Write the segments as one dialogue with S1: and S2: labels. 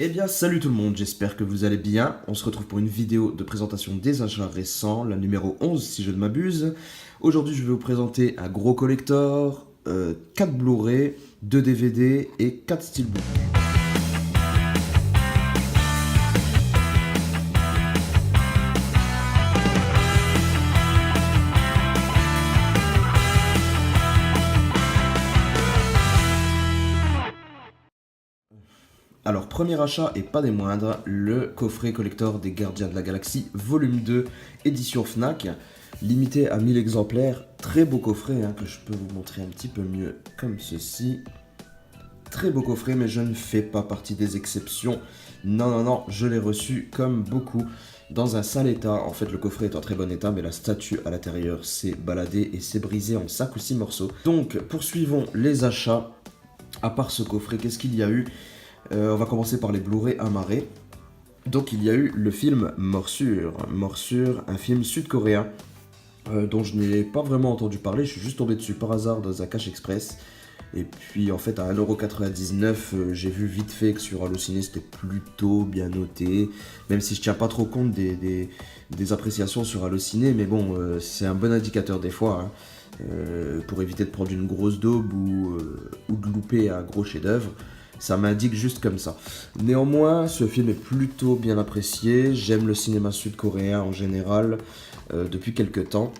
S1: Eh bien salut tout le monde, j'espère que vous allez bien. On se retrouve pour une vidéo de présentation des achats récents, la numéro 11 si je ne m'abuse. Aujourd'hui je vais vous présenter un gros collector, 4 Blu-ray, 2 DVD et 4 Steelbook. Alors, premier achat et pas des moindres, le coffret collector des Gardiens de la Galaxie, volume 2, édition Fnac, limité à 1000 exemplaires. Très beau coffret, que je peux vous montrer un petit peu mieux comme ceci. Très beau coffret, mais je ne fais pas partie des exceptions. Non, je l'ai reçu comme beaucoup dans un sale état. En fait, le coffret est en très bon état, mais la statue à l'intérieur s'est baladée et s'est brisée en 5 ou 6 morceaux. Donc, poursuivons les achats. À part ce coffret, qu'est-ce qu'il y a eu? On va commencer par les Blu-ray amarrés. Donc il y a eu le film Morsure. Morsure, un film sud-coréen dont je n'ai pas vraiment entendu parler. Je suis juste tombé dessus par hasard dans un Cash Express. Et puis en fait à 1,99 €, j'ai vu vite fait que sur Allociné c'était plutôt bien noté. Même si je tiens pas trop compte des appréciations sur Allociné. Mais bon, c'est un bon indicateur des fois. Pour éviter de prendre une grosse daube ou de louper un gros chef-d'œuvre. Ça m'indique juste comme ça. Néanmoins, ce film est plutôt bien apprécié. J'aime le cinéma sud-coréen en général depuis quelques temps.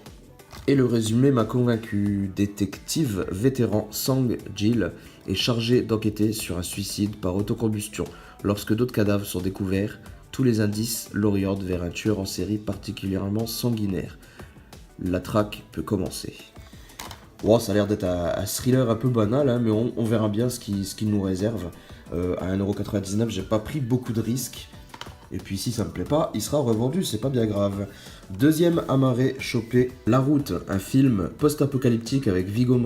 S1: Et le résumé m'a convaincu. Détective vétéran Sang Jil est chargé d'enquêter sur un suicide par autocombustion. Lorsque d'autres cadavres sont découverts, tous les indices l'orientent vers un tueur en série particulièrement sanguinaire. La traque peut commencer. Wow, ça a l'air d'être un thriller un peu banal, mais on verra bien ce qu'il nous réserve. À 1,99 €, j'ai pas pris beaucoup de risques. Et puis si ça me plaît pas, il sera revendu, c'est pas bien grave. Deuxième amarré chopé, La Route, un film post-apocalyptique avec Viggo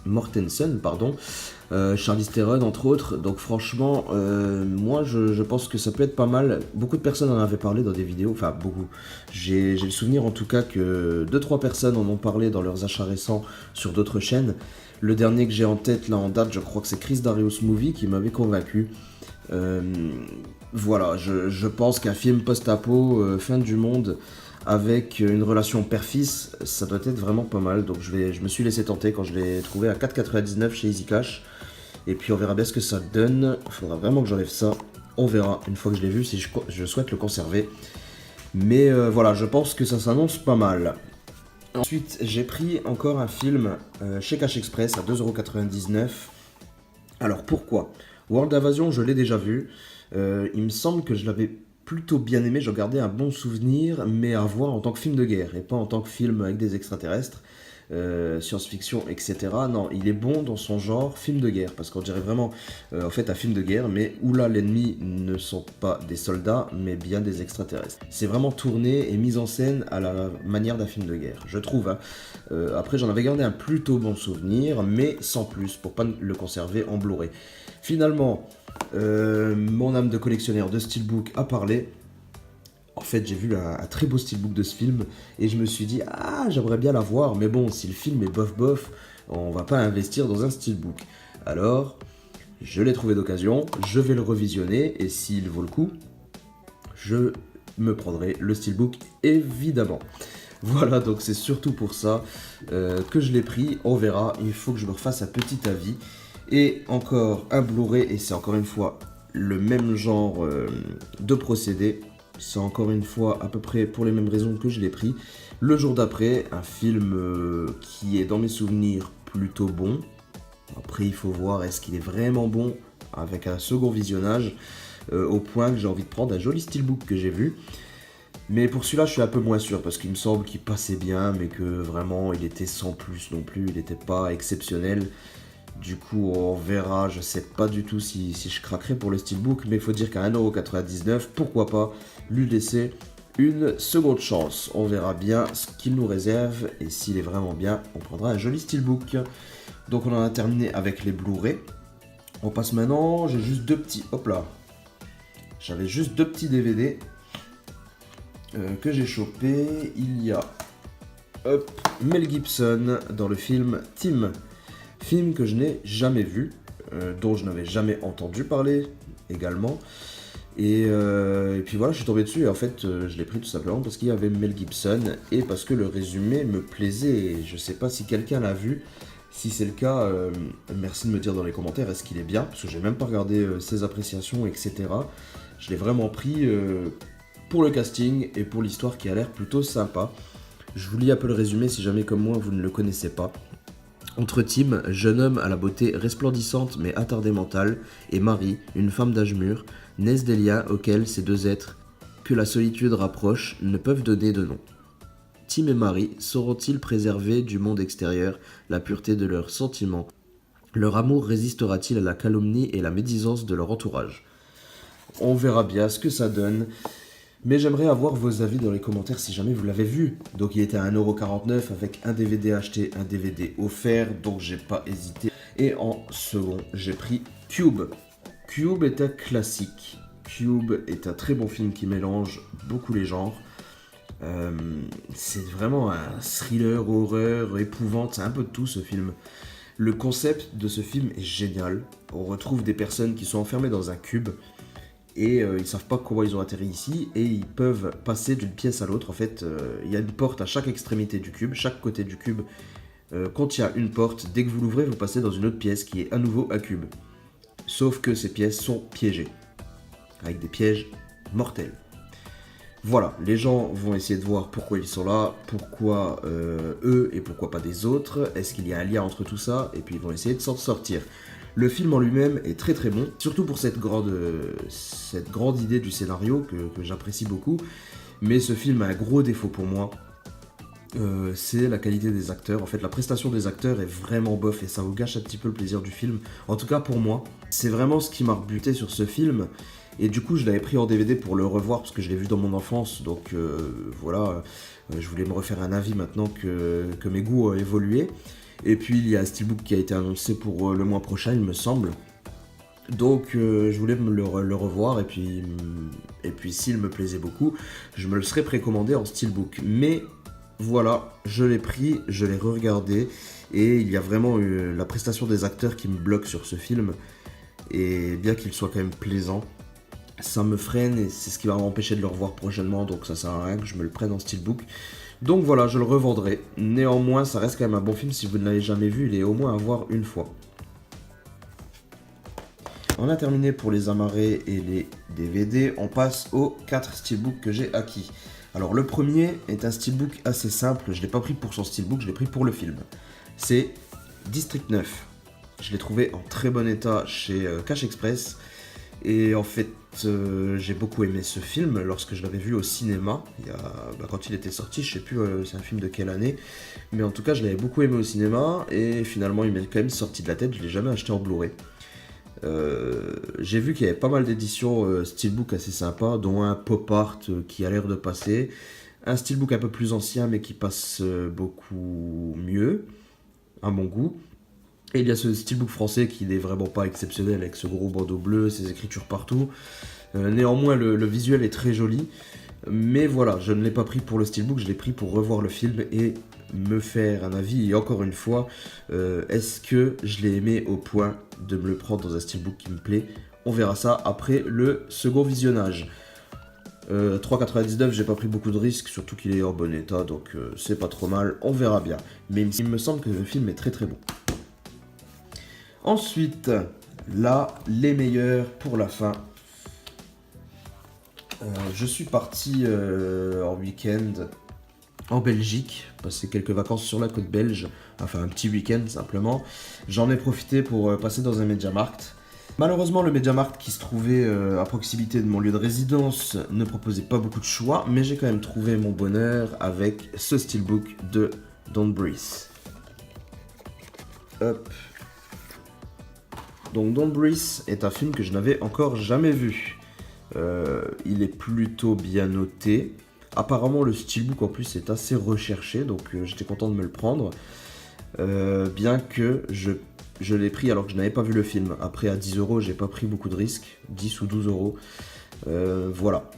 S1: Mortensen, Charlize Theron entre autres. Donc franchement, moi je pense que ça peut être pas mal. Beaucoup de personnes en avaient parlé dans des vidéos, enfin beaucoup. J'ai le souvenir en tout cas que 2-3 personnes en ont parlé dans leurs achats récents sur d'autres chaînes. Le dernier que j'ai en tête là en date, je crois que c'est Chris Darius Movie qui m'avait convaincu. Voilà, je pense qu'un film post-apo, fin du monde, avec une relation père-fils, ça doit être vraiment pas mal. Donc je me suis laissé tenter quand je l'ai trouvé à 4,99 € chez Easy Cash. Et puis on verra bien ce que ça donne. Il faudra vraiment que j'enlève ça. On verra une fois que je l'ai vu si je souhaite le conserver. Mais voilà, je pense que ça s'annonce pas mal. Ensuite, j'ai pris encore un film chez Cash Express à 2,99 €. Alors pourquoi? World Invasion, je l'ai déjà vu. Il me semble que je l'avais plutôt bien aimé. J'en gardais un bon souvenir, mais à voir en tant que film de guerre et pas en tant que film avec des extraterrestres, science-fiction, etc. Non, il est bon dans son genre film de guerre, parce qu'on dirait vraiment en fait un film de guerre, mais où là l'ennemi ne sont pas des soldats, mais bien des extraterrestres. C'est vraiment tourné et mis en scène à la manière d'un film de guerre, je trouve. Après, j'en avais gardé un plutôt bon souvenir, mais sans plus, pour pas le conserver en Blu-ray. Finalement, mon âme de collectionneur de Steelbook a parlé. En fait, j'ai vu un très beau Steelbook de ce film et je me suis dit, j'aimerais bien l'avoir, mais bon, si le film est bof, on va pas investir dans un Steelbook. Alors, je l'ai trouvé d'occasion, je vais le revisionner et s'il vaut le coup, je me prendrai le Steelbook évidemment. Voilà, donc c'est surtout pour ça que je l'ai pris. On verra, il faut que je me refasse un petit avis. Et encore un Blu-ray, et c'est encore une fois le même genre de procédé. C'est encore une fois à peu près pour les mêmes raisons que je l'ai pris. Le jour d'après, un film qui est dans mes souvenirs plutôt bon. Après, il faut voir est-ce qu'il est vraiment bon avec un second visionnage, au point que j'ai envie de prendre un joli steelbook que j'ai vu. Mais pour celui-là, je suis un peu moins sûr parce qu'il me semble qu'il passait bien, mais que vraiment il était sans plus non plus, il n'était pas exceptionnel. Du coup, on verra, je sais pas du tout si je craquerai pour le Steelbook, mais il faut dire qu'à 1,99 €, pourquoi pas lui laisser une seconde chance. On verra bien ce qu'il nous réserve, et s'il est vraiment bien, on prendra un joli Steelbook. Donc on en a terminé avec les Blu-ray. On passe maintenant, j'ai juste deux petits, hop là, j'avais juste deux petits DVD que j'ai chopé. Il y a Mel Gibson dans le film Tim. Film que je n'ai jamais vu, dont je n'avais jamais entendu parler également. Et puis voilà, je suis tombé dessus et en fait je l'ai pris tout simplement parce qu'il y avait Mel Gibson et parce que le résumé me plaisait. Et je sais pas si quelqu'un l'a vu. Si c'est le cas, merci de me dire dans les commentaires est-ce qu'il est bien, parce que j'ai même pas regardé ses appréciations, etc. Je l'ai vraiment pris pour le casting et pour l'histoire qui a l'air plutôt sympa. Je vous lis un peu le résumé si jamais comme moi vous ne le connaissez pas. Entre Tim, jeune homme à la beauté resplendissante mais attardé mentale, et Marie, une femme d'âge mûr, naissent des liens auxquels ces deux êtres, que la solitude rapproche, ne peuvent donner de nom. Tim et Marie sauront-ils préserver du monde extérieur la pureté de leurs sentiments? Leur amour résistera-t-il à la calomnie et la médisance de leur entourage? On verra bien ce que ça donne. Mais j'aimerais avoir vos avis dans les commentaires si jamais vous l'avez vu. Donc il était à 1,49€ avec un DVD acheté, un DVD offert, donc j'ai pas hésité. Et en second, j'ai pris Cube. Cube est un classique. Cube est un très bon film qui mélange beaucoup les genres. C'est vraiment un thriller, horreur, épouvante, c'est un peu de tout ce film. Le concept de ce film est génial. On retrouve des personnes qui sont enfermées dans un cube et ils savent pas comment ils ont atterri ici et ils peuvent passer d'une pièce à l'autre. En fait, il y a une porte à chaque extrémité du cube, chaque côté du cube contient une porte. Dès que vous l'ouvrez, vous passez dans une autre pièce qui est à nouveau un cube. Sauf que ces pièces sont piégées, avec des pièges mortels. Voilà, les gens vont essayer de voir pourquoi ils sont là, pourquoi eux et pourquoi pas des autres, est-ce qu'il y a un lien entre tout ça, et puis ils vont essayer de s'en sortir. Le film en lui-même est très très bon, surtout pour cette grande idée du scénario que j'apprécie beaucoup, mais ce film a un gros défaut pour moi, c'est la qualité des acteurs. En fait, la prestation des acteurs est vraiment bof et ça vous gâche un petit peu le plaisir du film, en tout cas pour moi. C'est vraiment ce qui m'a rebuté sur ce film. Et du coup, je l'avais pris en DVD pour le revoir parce que je l'ai vu dans mon enfance. Donc voilà, je voulais me refaire un avis maintenant que mes goûts ont évolué. Et puis, il y a un steelbook qui a été annoncé pour le mois prochain, il me semble. Donc, je voulais le revoir. Et puis s'il me plaisait beaucoup, je me le serais précommandé en steelbook. Mais voilà, je l'ai pris, je l'ai re-regardé. Et il y a vraiment la prestation des acteurs qui me bloque sur ce film. Et bien qu'il soit quand même plaisant, ça me freine et c'est ce qui va m'empêcher de le revoir prochainement, donc ça sert à rien que je me le prenne en steelbook. Donc voilà, je le revendrai. Néanmoins, ça reste quand même un bon film. Si vous ne l'avez jamais vu, il est au moins à voir une fois. On a terminé pour les amarrés et les DVD. On passe aux 4 steelbooks que j'ai acquis. Alors le premier est un steelbook assez simple. Je ne l'ai pas pris pour son steelbook, je l'ai pris pour le film. C'est District 9. Je l'ai trouvé en très bon état chez Cash Express. Et en fait, j'ai beaucoup aimé ce film lorsque je l'avais vu au cinéma, quand il était sorti, je sais plus c'est un film de quelle année, mais en tout cas je l'avais beaucoup aimé au cinéma, et finalement il m'est quand même sorti de la tête, je l'ai jamais acheté en Blu-ray. J'ai vu qu'il y avait pas mal d'éditions steelbook assez sympas, dont un pop art qui a l'air de passer, un steelbook un peu plus ancien mais qui passe beaucoup mieux, à mon goût. Et il y a ce steelbook français qui n'est vraiment pas exceptionnel avec ce gros bandeau bleu, ses écritures partout. Néanmoins, le visuel est très joli. Mais voilà, je ne l'ai pas pris pour le steelbook, je l'ai pris pour revoir le film et me faire un avis. Et encore une fois, est-ce que je l'ai aimé au point de me le prendre dans un steelbook qui me plaît? On verra ça après le second visionnage. 3,99, j'ai pas pris beaucoup de risques, surtout qu'il est en bon état, donc c'est pas trop mal, on verra bien. Mais il me semble que le film est très très bon. Ensuite, là, les meilleurs pour la fin. Je suis parti en week-end en Belgique, passer quelques vacances sur la côte belge, enfin un petit week-end simplement. J'en ai profité pour passer dans un MediaMarkt. Malheureusement, le MediaMarkt qui se trouvait à proximité de mon lieu de résidence ne proposait pas beaucoup de choix, mais j'ai quand même trouvé mon bonheur avec ce steelbook de Don't Breathe. Hop. Donc Don't Breathe est un film que je n'avais encore jamais vu. Il est plutôt bien noté. Apparemment le steelbook en plus est assez recherché, donc j'étais content de me le prendre. Bien que je l'ai pris alors que je n'avais pas vu le film. Après à 10€, j'ai pas pris beaucoup de risques, 10 ou 12€. Voilà.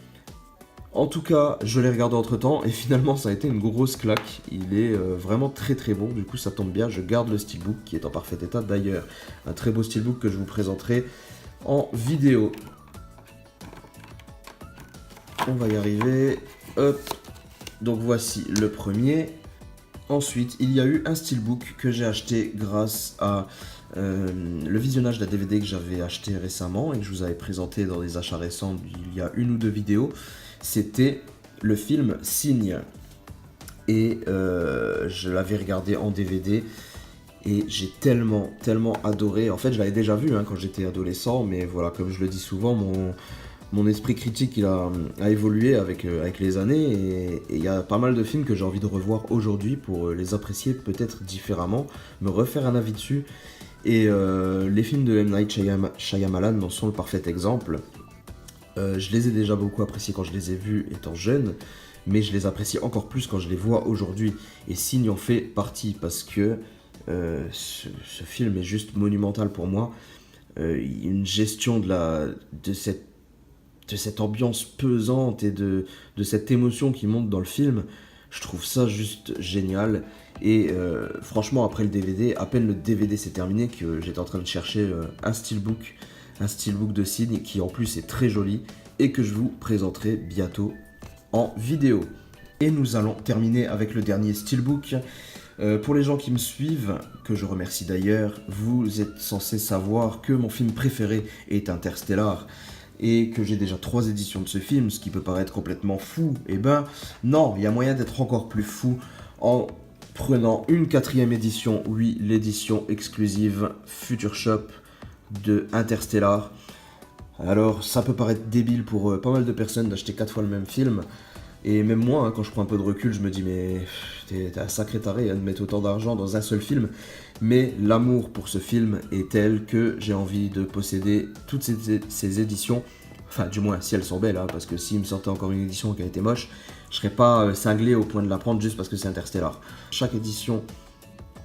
S1: En tout cas, je l'ai regardé entre temps et finalement ça a été une grosse claque. Il est vraiment très très bon, du coup ça tombe bien, je garde le steelbook qui est en parfait état d'ailleurs. Un très beau steelbook que je vous présenterai en vidéo. on va y arriver. Hop. Donc voici le premier. Ensuite, il y a eu un steelbook que j'ai acheté grâce à le visionnage d'un DVD que j'avais acheté récemment et que je vous avais présenté dans des achats récents il y a 1 ou 2 vidéos. C'était le film Signe. Et je l'avais regardé en DVD et j'ai tellement adoré. En fait, je l'avais déjà vu quand j'étais adolescent, mais voilà, comme je le dis souvent, mon esprit critique il a évolué avec les années et il y a pas mal de films que j'ai envie de revoir aujourd'hui pour les apprécier peut-être différemment, me refaire un avis dessus. Et les films de M. Night Shyamalan en sont le parfait exemple. Je les ai déjà beaucoup appréciés quand je les ai vus étant jeune, mais je les apprécie encore plus quand je les vois aujourd'hui. Et Signe en fait partie parce que ce film est juste monumental pour moi. Une gestion de cette ambiance pesante et de cette émotion qui monte dans le film, je trouve ça juste génial. Et franchement, après le DVD, à peine le DVD s'est terminé que j'étais en train de chercher un steelbook de Signe qui en plus est très joli et que je vous présenterai bientôt en vidéo. Et nous allons terminer avec le dernier steelbook. Pour les gens qui me suivent, que je remercie d'ailleurs, vous êtes censés savoir que mon film préféré est Interstellar et que j'ai déjà 3 éditions de ce film, ce qui peut paraître complètement fou. Eh ben non, il y a moyen d'être encore plus fou en prenant une 4e édition, oui, l'édition exclusive Future Shop de Interstellar. Alors ça peut paraître débile pour pas mal de personnes d'acheter 4 fois le même film, et même moi, quand je prends un peu de recul, je me dis mais t'es un sacré taré de mettre autant d'argent dans un seul film. Mais l'amour pour ce film est tel que j'ai envie de posséder toutes ces éditions. Enfin, du moins, si elles sont belles, parce que s'il me sortait encore une édition qui a été moche, je serais pas cinglé au point de la prendre juste parce que c'est Interstellar. Chaque édition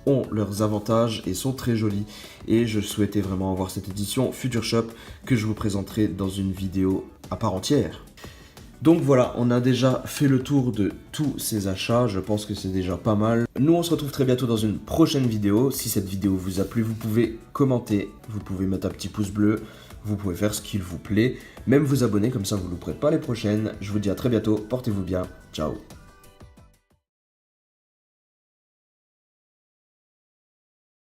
S1: ont leurs avantages et sont très jolies. Et je souhaitais vraiment avoir cette édition Future Shop que je vous présenterai dans une vidéo à part entière. Donc voilà, on a déjà fait le tour de tous ces achats, je pense que c'est déjà pas mal. Nous on se retrouve très bientôt dans une prochaine vidéo. Si cette vidéo vous a plu, vous pouvez commenter, vous pouvez mettre un petit pouce bleu, vous pouvez faire ce qu'il vous plaît, même vous abonner, comme ça vous ne louperez pas les prochaines. Je vous dis à très bientôt, portez-vous bien, ciao.